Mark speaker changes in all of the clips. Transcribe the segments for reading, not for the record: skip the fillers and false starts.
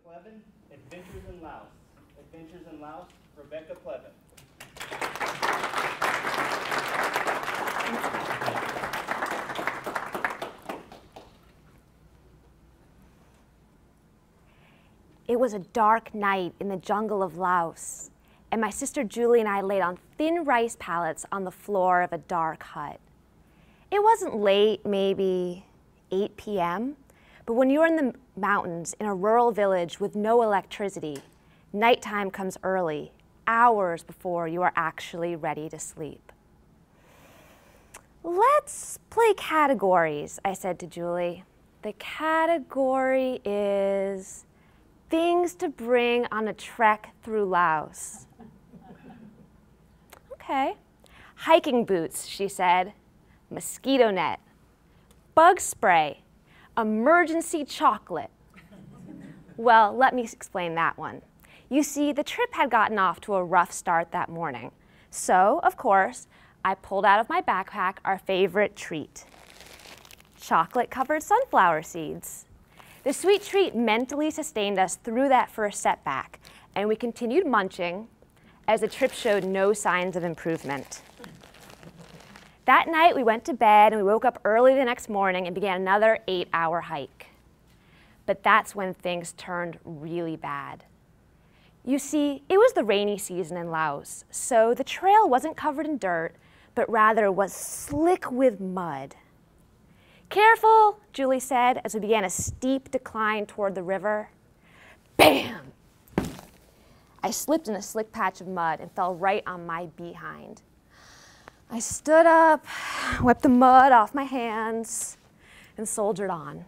Speaker 1: Plevin, Adventures in Laos. Adventures in Laos, Rebecca Plevin.
Speaker 2: It was a dark night in the jungle of Laos, and my sister Julie and I laid on thin rice pallets on the floor of a dark hut. It wasn't late, maybe 8 p.m., but when you're in the mountains in a rural village with no electricity, nighttime comes early, hours before you are actually ready to sleep. Let's play categories, I said to Julie. The category is things to bring on a trek through Laos. Okay. Hiking boots, she said. Mosquito net. Bug spray. Emergency chocolate. Well, let me explain that one. You see, the trip had gotten off to a rough start that morning. So, of course, I pulled out of my backpack our favorite treat. Chocolate-covered sunflower seeds. The sweet treat mentally sustained us through that first setback, and we continued munching as the trip showed no signs of improvement. That night, we went to bed and we woke up early the next morning and began another 8-hour hike. But that's when things turned really bad. You see, it was the rainy season in Laos, so the trail wasn't covered in dirt, but rather was slick with mud. Careful, Julie said as we began a steep decline toward the river. Bam! I slipped in a slick patch of mud and fell right on my behind. I stood up, wiped the mud off my hands, and soldiered on.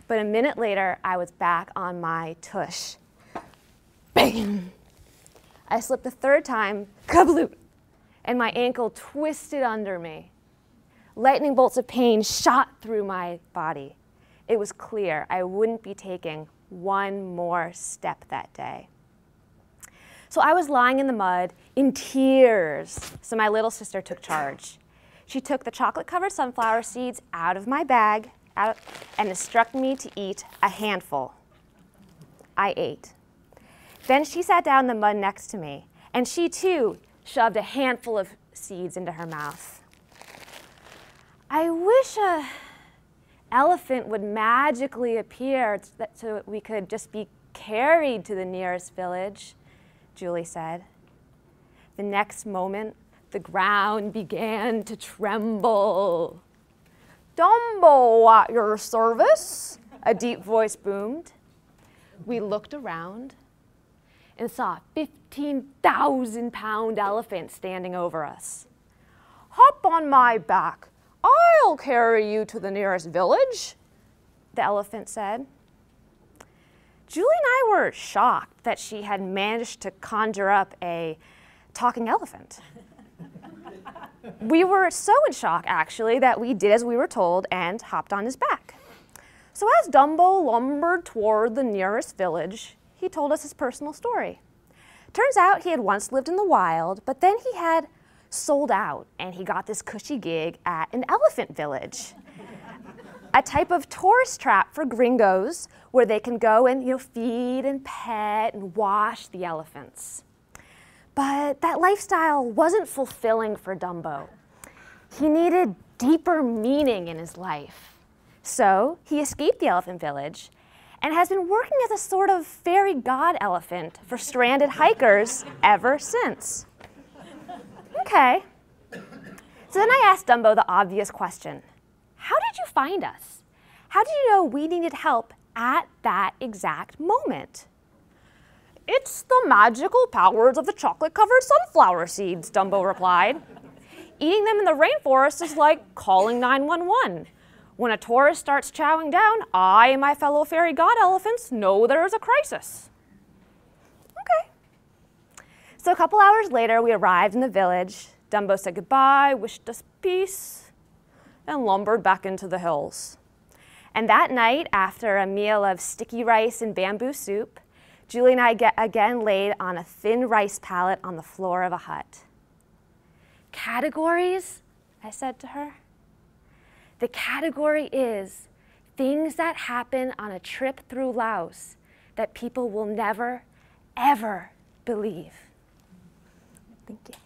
Speaker 2: But a minute later, I was back on my tush. Bam! I slipped a third time, kabloop, and my ankle twisted under me. Lightning bolts of pain shot through my body. It was clear I wouldn't be taking one more step that day. So I was lying in the mud in tears, so my little sister took charge. She took the chocolate-covered sunflower seeds out of my bag and instructed me to eat a handful. I ate. Then she sat down in the mud next to me, and she too shoved a handful of seeds into her mouth. I wish an elephant would magically appear so we could just be carried to the nearest village, Julie said. The next moment, the ground began to tremble. Dumbo at your service, a deep voice boomed. We looked around and saw a 15,000-pound elephant standing over us. Hop on my back. I'll carry you to the nearest village, the elephant said. Julie and I were shocked that she had managed to conjure up a talking elephant. We were so in shock, actually, that we did as we were told and hopped on his back. So as Dumbo lumbered toward the nearest village, he told us his personal story. Turns out he had once lived in the wild, but then he had sold out, and he got this cushy gig at an elephant village, a type of tourist trap for gringos where they can go and feed and pet and wash the elephants. But that lifestyle wasn't fulfilling for Dumbo. He needed deeper meaning in his life. So he escaped the elephant village and has been working as a sort of fairy god elephant for stranded hikers ever since. Okay. So then I asked Dumbo the obvious question. How did you find us? How did you know we needed help at that exact moment? It's the magical powers of the chocolate-covered sunflower seeds, Dumbo replied. Eating them in the rainforest is like calling 911. When a tourist starts chowing down, I and my fellow fairy god elephants know there is a crisis. Okay. So a couple hours later, we arrived in the village. Dumbo said goodbye, wished us peace, and lumbered back into the hills. And that night, after a meal of sticky rice and bamboo soup, Julie and I again laid on a thin rice pallet on the floor of a hut. Categories? I said to her. The category is things that happen on a trip through Laos that people will never, ever believe. Thank you.